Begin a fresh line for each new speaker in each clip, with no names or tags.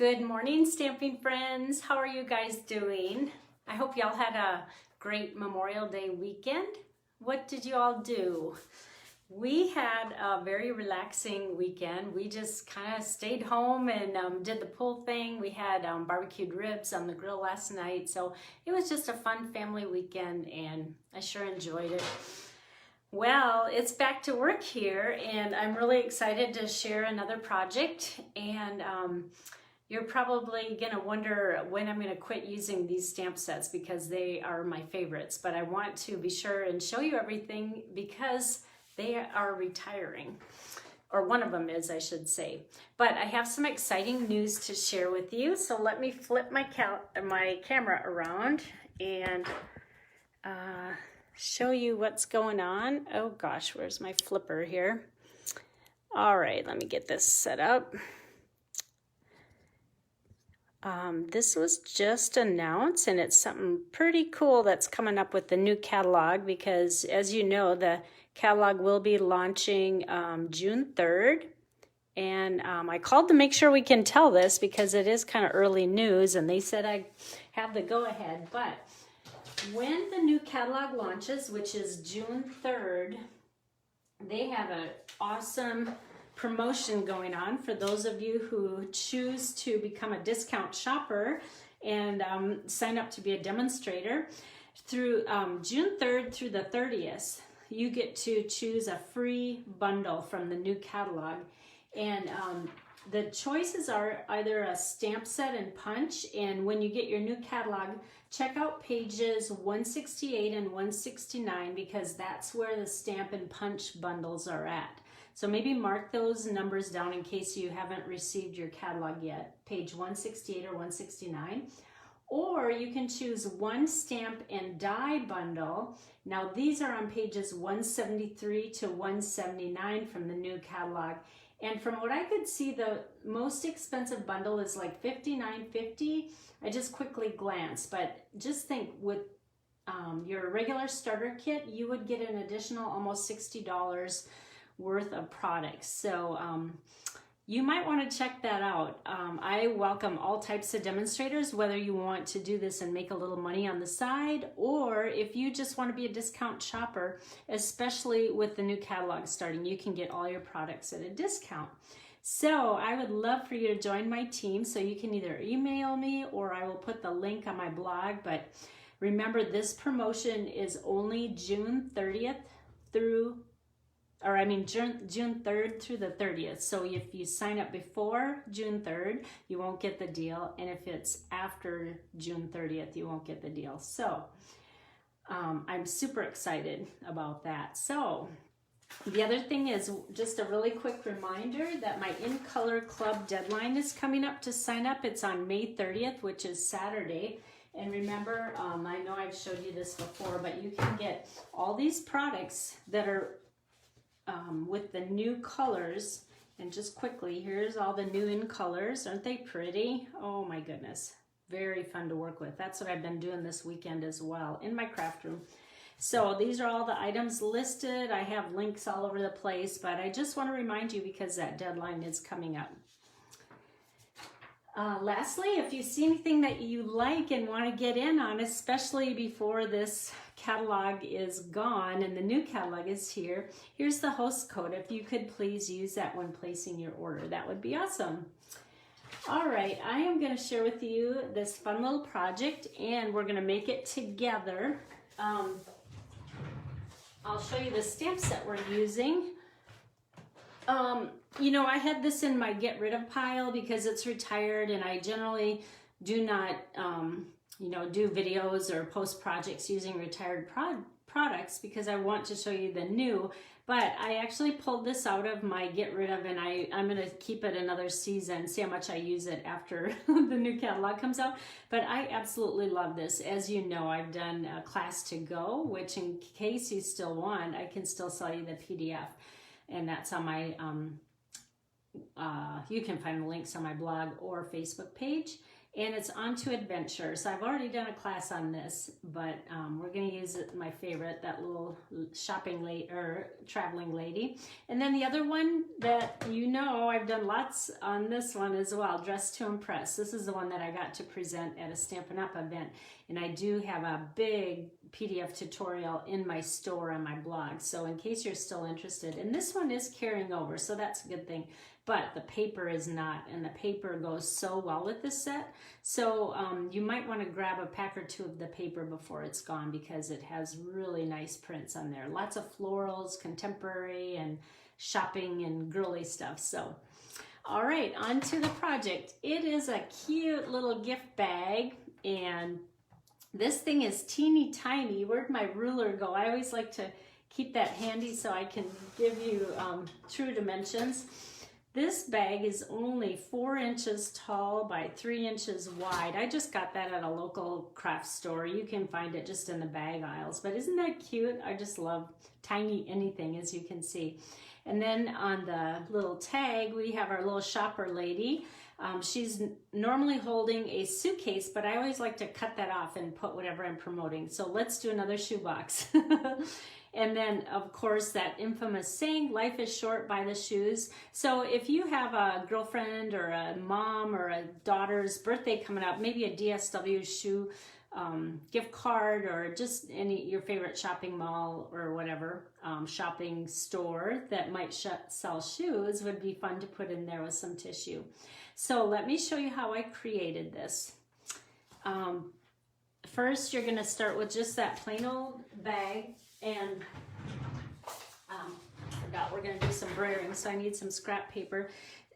Good morning, stamping friends. How are you guys doing? I hope y'all had a great Memorial Day weekend. What did you all do? We had a very relaxing weekend. We just kind of stayed home and did the pool thing. We had barbecued ribs on the grill last night. So it was just a fun family weekend and I sure enjoyed it. Well, it's back to work here and I'm really excited to share another project. And you're probably gonna wonder when I'm gonna quit using these stamp sets because they are my favorites, but I want to be sure and show you everything because they are retiring, or one of them is, I should say. But I have some exciting news to share with you, so let me flip my camera around and show you what's going on. Oh gosh, where's my flipper here? All right, let me get this set up. This was just announced and it's something pretty cool that's coming up with the new catalog because as you know, the catalog will be launching June 3rd. And I called to make sure we can tell this because it is kind of early news and they said I have the go-ahead. But when the new catalog launches, which is June 3rd, they have an awesome promotion going on for those of you who choose to become a discount shopper and sign up to be a demonstrator. Through June 3rd through the 30th, you get to choose a free bundle from the new catalog. And the choices are either a stamp set and punch, and when you get your new catalog, check out pages 168 and 169 because that's where the stamp and punch bundles are at. So maybe mark those numbers down in case you haven't received your catalog yet, page 168 or 169. Or you can choose one stamp and die bundle. Now these are on pages 173 to 179 from the new catalog. And from what I could see, the most expensive bundle is like $59.50. I just quickly glanced, but just think with your regular starter kit, you would get an additional almost $60 worth of products. So you might want to check that out. I welcome all types of demonstrators, whether you want to do this and make a little money on the side, or if you just want to be a discount shopper, especially with the new catalog starting, you can get all your products at a discount. So I would love for you to join my team. So you can either email me or I will put the link on my blog. But remember, this promotion is only June 30th through June 3rd through the 30th. So if you sign up before June 3rd, you won't get the deal. And if it's after June 30th, you won't get the deal. So I'm super excited about that. So the other thing is just a really quick reminder that my InColor Club deadline is coming up to sign up. It's on May 30th, which is Saturday. And remember, I know I've showed you this before, but you can get all these products that are with the new colors. And just quickly, here's all the new InColors. Aren't they pretty? Oh my goodness, very fun to work with. That's what I've been doing this weekend as well in my craft room. So these are all the items listed. I have links all over the place, but I just want to remind you because that deadline is coming up. Lastly, if you see anything that you like and want to get in on, especially before this catalog is gone and the new catalog is here, here's the host code. If you could please use that when placing your order, that would be awesome. All right, I am going to share with you this fun little project and we're going to make it together. I'll show you the stamp set we're using. You know, I had this in my get rid of pile because it's retired and I generally do not, you know, do videos or post projects using retired products because I want to show you the new, but I actually pulled this out of my get rid of and I'm going to keep it another season, see how much I use it after the new catalog comes out. But I absolutely love this. As you know, I've done a class to go, which in case you still want, I can still sell you the PDF. And that's on my, you can find the links on my blog or Facebook page. and it's Onto Adventure. So I've already done a class on this, but we're going to use it, my favorite, that little shopping lady or traveling lady. And then the other one that you know, I've done lots on this one as well, Dress to Impress. This is the one that I got to present at a Stampin' Up! Event, and I do have a big PDF tutorial in my store on my blog, so in case you're still interested. And this one is carrying over, so that's a good thing. But the paper is not, and the paper goes so well with this set. So you might want to grab a pack or two of the paper before it's gone, because it has really nice prints on there. Lots of florals, contemporary, and shopping and girly stuff. So, all right, on to the project. It is a cute little gift bag, and this thing is teeny tiny. Where'd my ruler go? I always like to keep that handy so I can give you true dimensions. This bag is only 4 inches tall by 3 inches wide. I just got that at a local craft store. You can find it just in the bag aisles, but isn't that cute? I just love tiny anything, as you can see. And then on the little tag, we have our little shopper lady. She's normally holding a suitcase, but I always like to cut that off and put whatever I'm promoting. So let's do another shoebox. And then, of course, that infamous saying, life is short, buy the shoes. So if you have a girlfriend or a mom or a daughter's birthday coming up, maybe a DSW shoe gift card, or just your favorite shopping mall or whatever shopping store that might sell shoes, would be fun to put in there with some tissue. So let me show you how I created this. First, you're going to start with just that plain old bag, and I forgot we're going to do some brayering, so I need some scrap paper.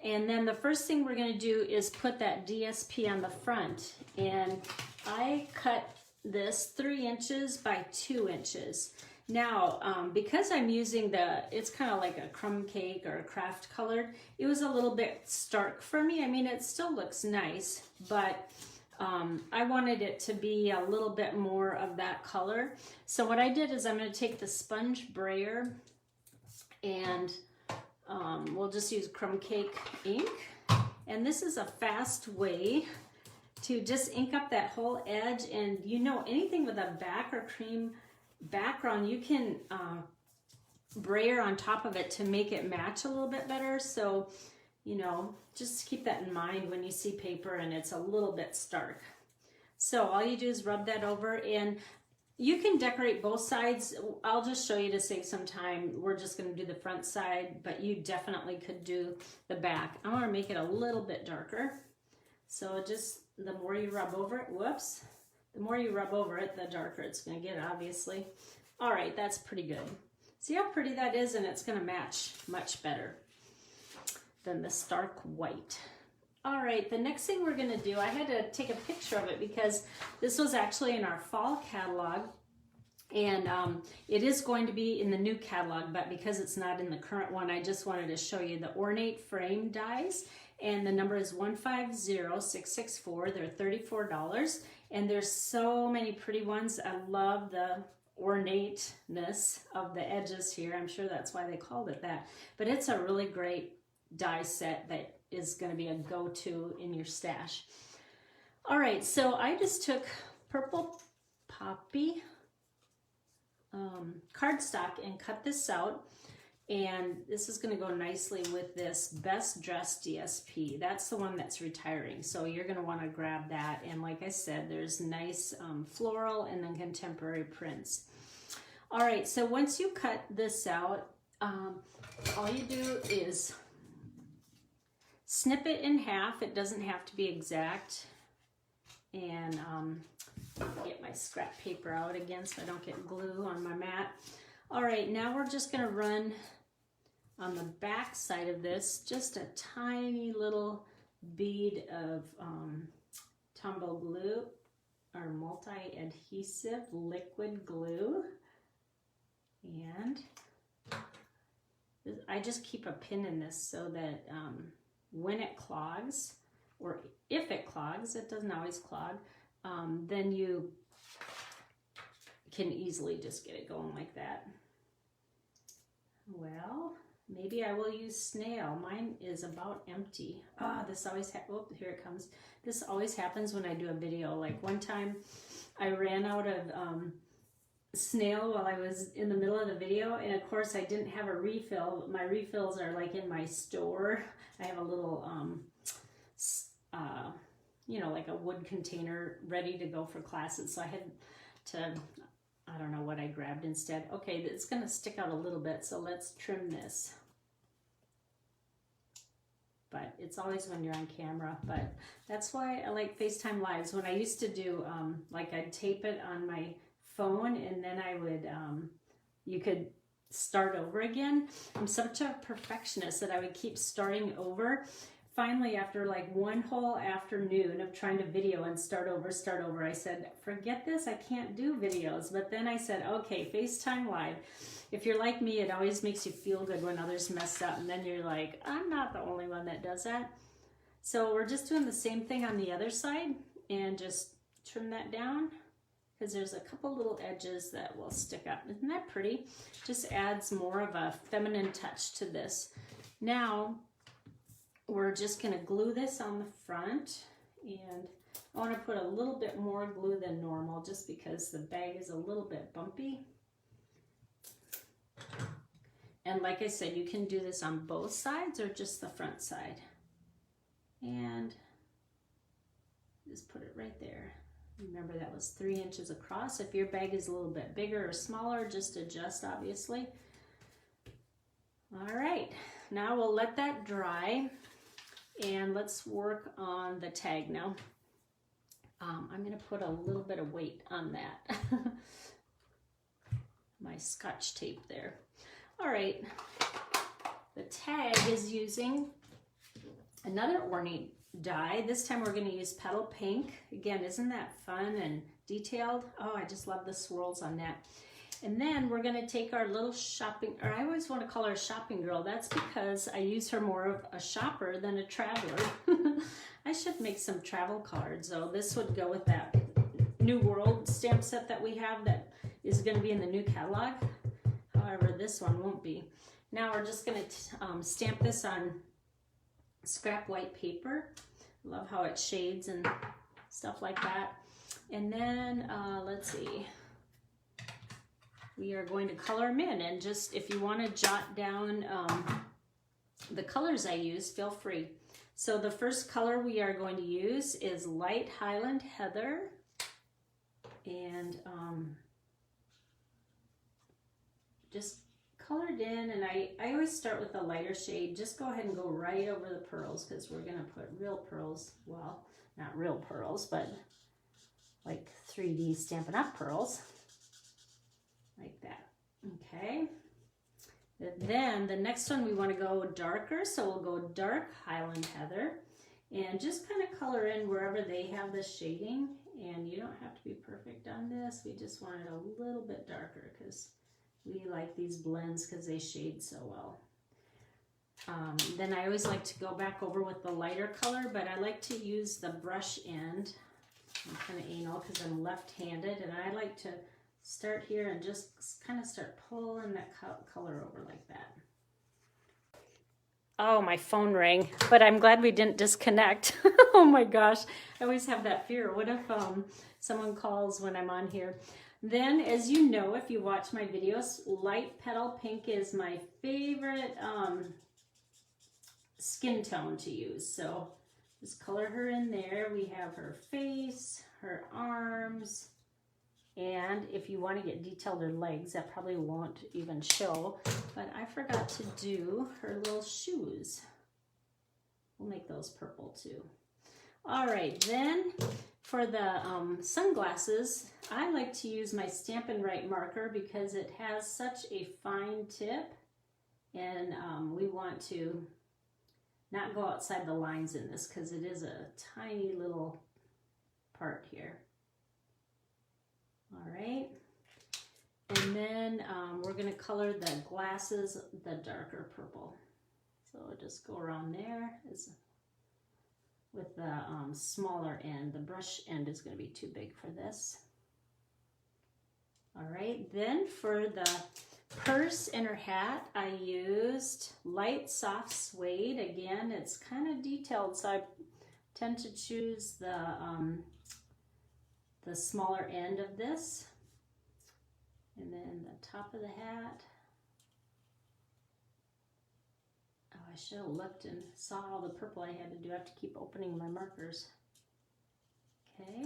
And then the first thing we're going to do is put that DSP on the front, and I cut this 3 inches by 2 inches. Now, because I'm using it's kind of like a crumb cake or a craft colored, it was a little bit stark for me. I mean, it still looks nice, but I wanted it to be a little bit more of that color. So what I did is I'm going to take the sponge brayer, and we'll just use crumb cake ink. And this is a fast way to just ink up that whole edge. And you know, anything with a back or cream background, you can brayer on top of it to make it match a little bit better. So, you know, just keep that in mind when you see paper and it's a little bit stark. So all you do is rub that over, and you can decorate both sides. I'll just show you to save some time. We're just going to do the front side, but you definitely could do the back. I want to make it a little bit darker. So just the more you rub over it, the more you rub over it, the darker it's going to get, obviously. All right, that's pretty good. See how pretty that is? And it's going to match much better than the stark white. All right, the next thing we're going to do, I had to take a picture of it because this was actually in our fall catalog, and it is going to be in the new catalog, but because it's not in the current one, I just wanted to show you the ornate frame dies, and the number is 150664. They're $34, and there's so many pretty ones. I love the ornateness of the edges here. I'm sure that's why they called it that, but it's a really great die set that is going to be a go-to in your stash. All right, so I just took purple poppy cardstock and cut this out, and this is going to go nicely with this Best Dressed DSP. That's the one that's retiring, so you're going to want to grab that. And like I said, there's nice floral and then contemporary prints. All right, so once you cut this out, all you do is snip it in half. It doesn't have to be exact. And get my scrap paper out again so I don't get glue on my mat. All right, now we're just going to run on the back side of this just a tiny little bead of tumble glue or multi-adhesive liquid glue. And I just keep a pin in this so that when it clogs, or if it clogs, it doesn't always clog, then you can easily just get it going like that. Well, Maybe I will use snail. Mine is about empty. Ah, this always oh, here it comes. This always happens when I do a video. Like one time I ran out of snail while I was in the middle of the video, and of course I didn't have a refill. My refills are like in my store. I have a little you know, like a wood container ready to go for classes, so I had to, I don't know what I grabbed instead. Okay, it's gonna stick out a little bit, so let's trim this. But it's always when you're on camera, but that's why I like FaceTime Lives. When I used to do, like I'd tape it on my phone and then I would, you could start over again. I'm such a perfectionist that I would keep starting over. Finally, after like one whole afternoon of trying to video and start over, I said, forget this, I can't do videos. But then I said, okay, FaceTime Live. If you're like me, it always makes you feel good when others mess up, and then you're like, I'm not the only one that does that. So we're just doing the same thing on the other side, and just trim that down, because there's a couple little edges that will stick up. Isn't that pretty? Just adds more of a feminine touch to this. Now, we're just gonna glue this on the front, and I wanna put a little bit more glue than normal just because the bag is a little bit bumpy. And like I said, you can do this on both sides or just the front side. And just put it right there. Remember that was 3 inches across. If your bag is a little bit bigger or smaller, just adjust obviously. All right, now we'll let that dry and let's work on the tag now. I'm gonna put a little bit of weight on that. My Scotch tape there. All right, the tag is using another ornate die. This time we're going to use Petal Pink. Again, isn't that fun and detailed? Oh, I just love the swirls on that. And then we're going to take our little shopping, or I always want to call her a shopping girl. That's because I use her more of a shopper than a traveler. I should make some travel cards, though. This would go with that New World stamp set that we have that is going to be in the new catalog. However, this one won't be. Now we're just going to stamp this on scrap white paper. Love how it shades and stuff like that. And then, let's see. We are going to color them in. And just, if you want to jot down the colors I use, feel free. So the first color we are going to use is Light Highland Heather. And just colored in, and I always start with a lighter shade. Just go ahead and go right over the pearls, because we're going to put real pearls, well, not real pearls, but like 3D Stampin' Up! Pearls, like that. Okay. Then the next one we want to go darker, so we'll go dark Highland Heather, and just kind of color in wherever they have the shading. And you don't have to be perfect on this. We just want it a little bit darker because we like these blends because they shade so well. Then I always like to go back over with the lighter color, but I like to use the brush end. I'm kind of anal because I'm left-handed, and I like to start here and just kind of start pulling that color over like that. Oh, my phone rang, but I'm glad we didn't disconnect. Oh my gosh, I always have that fear. What if someone calls when I'm on here? Then, as you know, if you watch my videos, light petal pink is my favorite skin tone to use. So just color her in there. We have her face, her arms, and if you want to get detailed her legs, that probably won't even show, but I forgot to do her little shoes. We'll make those purple too. All right, then for the sunglasses, I like to use my Stampin' Right marker because it has such a fine tip, and we want to not go outside the lines in this because it is a tiny little part here. All right, and then we're going to color the glasses the darker purple. So just go around there with the smaller end. The brush end is going to be too big for this. All right, then for the purse and her hat, I used light soft suede. Again, it's kind of detailed, so I tend to choose the smaller end of this. And then the top of the hat. Oh, I should have looked and saw all the purple I had to do. I have to keep opening my markers. Okay.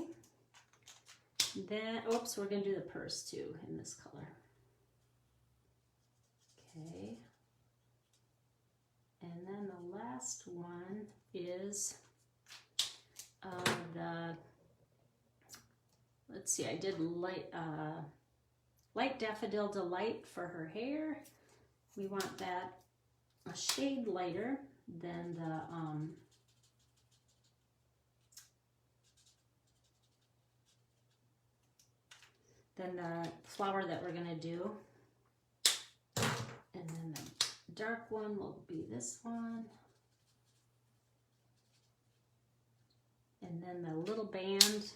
Then, oops, we're going to do the purse too in this color. Okay. And then the last one is let's see, I did light Daffodil Delight for her hair. We want that a shade lighter than the flower that we're gonna do. And then the dark one will be this one. And then the little band,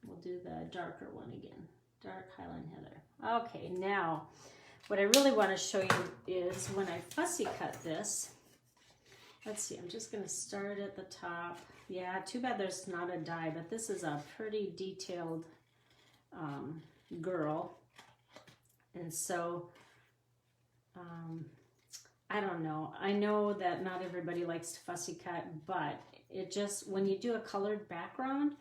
we'll do the darker one again. Dark Highland Heather. Okay, now what I really want to show you is when I fussy cut this. Let's see, I'm just going to start at the top. Yeah, too bad there's not a die, but this is a pretty detailed girl. And so, I don't know. I know that not everybody likes to fussy cut, but it just, when you do a colored background,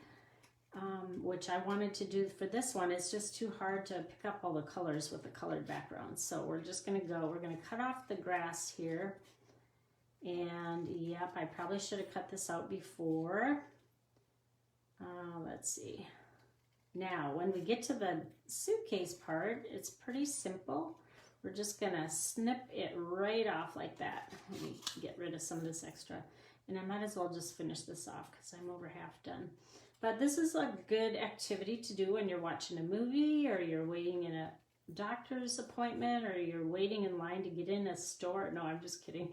which I wanted to do for this one, it's just too hard to pick up all the colors with the colored background. So we're just going to we're going to cut off the grass here. And yep, I probably should have cut this out before. Let's see. Now, when we get to the suitcase part, it's pretty simple. We're just going to snip it right off like that. Let me get rid of some of this extra. And I might as well just finish this off because I'm over half done. But this is a good activity to do when you're watching a movie, or you're waiting in a doctor's appointment, or you're waiting in line to get in a store. No, I'm just kidding.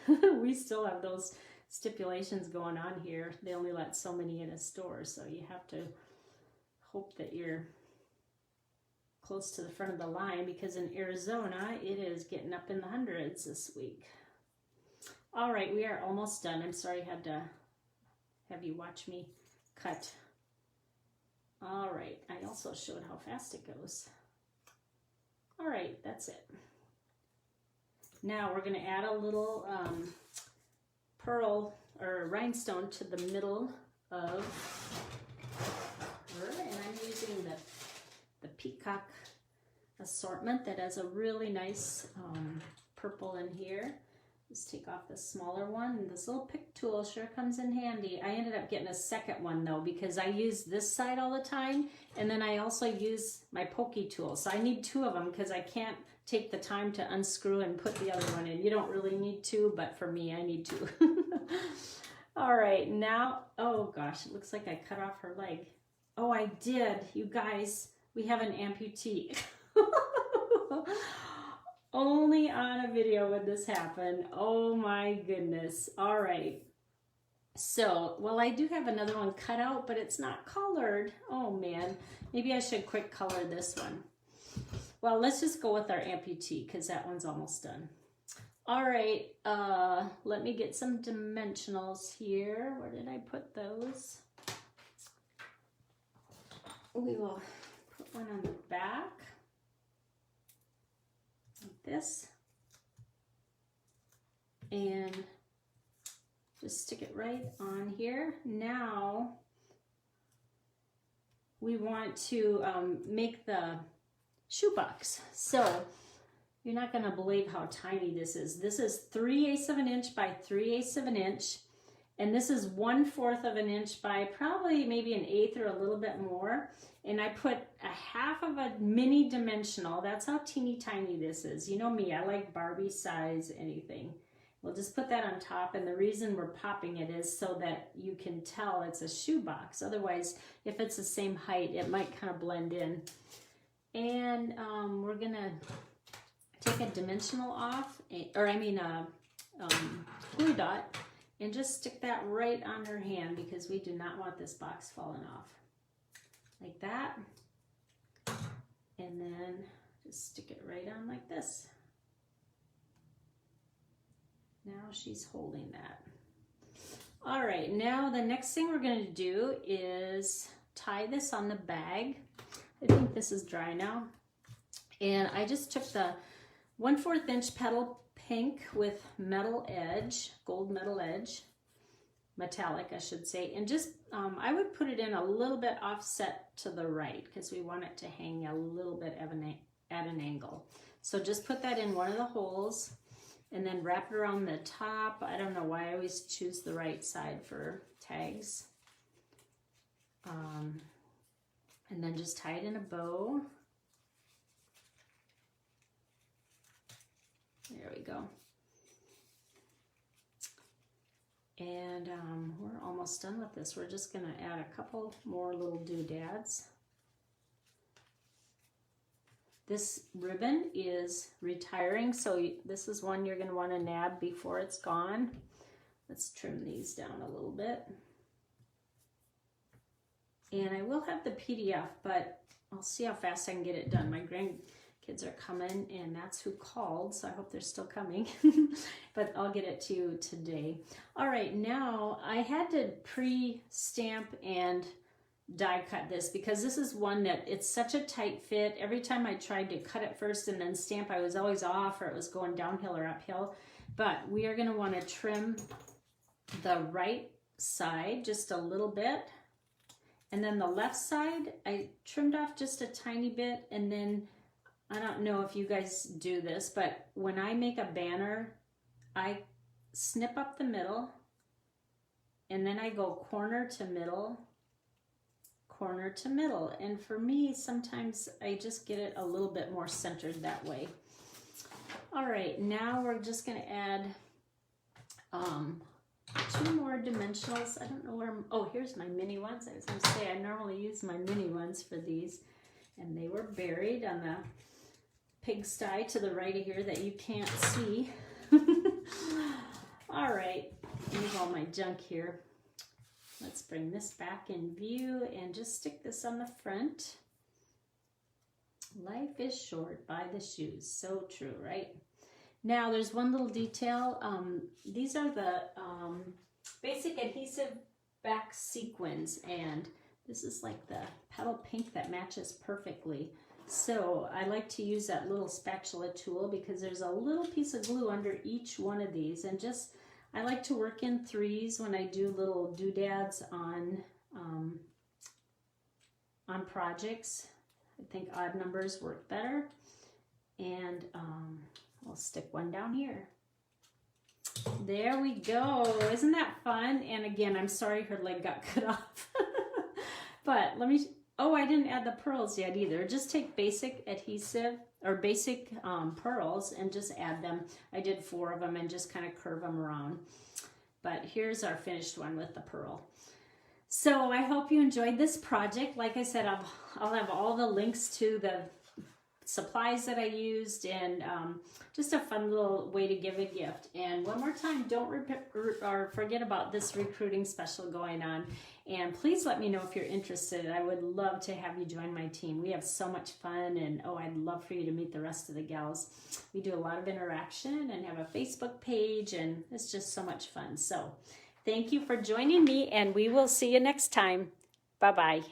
We still have those stipulations going on here. They only let so many in a store, so you have to hope that you're close to the front of the line, because in Arizona, it is getting up in the hundreds this week. All right, we are almost done. I'm sorry I had to have you watch me cut. All right, I also showed how fast it goes. All right, that's it. Now we're going to add a little pearl or rhinestone to the middle of her, and I'm using the Peacock assortment that has a really nice purple in here. Just take off the smaller one, and this little pick tool sure comes in handy. I ended up getting a second one though, because I use this side all the time, and then I also use my pokey tool. So I need two of them because I can't take the time to unscrew and put the other one in. You don't really need two, but for me, I need two. All right, now, oh gosh, it looks like I cut off her leg. Oh, I did, you guys, we have an amputee. Only on a video would this happen. Oh my goodness. All right. So, well, I do have another one cut out, but it's not colored. Oh man, maybe I should quick color this one. Well, let's just go with our amputee because that one's almost done. All right, let me get some dimensionals here. Where did I put those? We will put one on the back. This, and just stick it right on here. Now we want to make the shoebox. So you're not going to believe how tiny this is. This is 3/8 of an inch by 3/8 of an inch, and this is 1/4 of an inch by probably maybe an eighth or a little bit more. And I put a half of a mini dimensional. That's how teeny tiny this is. You know me, I like Barbie size anything. We'll just put that on top, and the reason we're popping it is so that you can tell it's a shoebox. Otherwise, if it's the same height, it might kind of blend in. And we're gonna take a dimensional off, or I mean a glue dot, and just stick that right on her hand because we do not want this box falling off. Like that. And then just stick it right on like this. Now she's holding that. All right, now the next thing we're going to do is tie this on the bag. I think this is dry now. And I just took the 1/4 inch petal pink with metal edge, gold metal edge, metallic I should say, and just I would put it in a little bit offset to the right because we want it to hang a little bit at an angle. So just put that in one of the holes and then wrap it around the top. I don't know why I always choose the right side for tags. And then just tie it in a bow. There we go. And we're almost done with this. We're just gonna add a couple more little doodads. This ribbon is retiring, so this is one you're gonna wanna nab before it's gone. Let's trim these down a little bit. And I will have the PDF, but I'll see how fast I can get it done. My grandkids are coming, and that's who called, so I hope they're still coming. But I'll get it to you today. All right, now I had to pre-stamp and die cut this because this is one that it's such a tight fit. Every time I tried to cut it first and then stamp, I was always off, or it was going downhill or uphill. But we are going to want to trim the right side just a little bit. And then the left side, I trimmed off just a tiny bit. And then, I don't know if you guys do this, but when I make a banner, I snip up the middle. And then I go corner to middle, corner to middle. And for me, sometimes I just get it a little bit more centered that way. All right, now we're just going to add 2 more dimensionals. I don't know where, oh, here's my mini ones. I was going to say I normally use my mini ones for these, and they were buried on the pigsty to the right of here that you can't see. All right, move all my junk here. Let's bring this back in view and just stick this on the front. Life is short, buy the shoes. So true, right? Now there's one little detail. These are the basic adhesive back sequins, and this is like the petal pink that matches perfectly. So I like to use that little spatula tool because there's a little piece of glue under each one of these, and just I like to work in 3s when I do little doodads on projects. I think odd numbers work better, and we'll stick one down here. There we go. Isn't that fun? And again, I'm sorry her leg got cut off. But let me, oh, I didn't add the pearls yet either. Just take basic adhesive or basic pearls and just add them. I did 4 of them and just kind of curve them around. But here's our finished one with the pearl. So I hope you enjoyed this project. Like I said, I'll have all the links to the supplies that I used, and just a fun little way to give a gift. And one more time, don't forget about this recruiting special going on. And please let me know if you're interested. I would love to have you join my team. We have so much fun, and oh, I'd love for you to meet the rest of the gals. We do a lot of interaction and have a Facebook page, and it's just so much fun. So thank you for joining me, and we will see you next time. Bye-bye.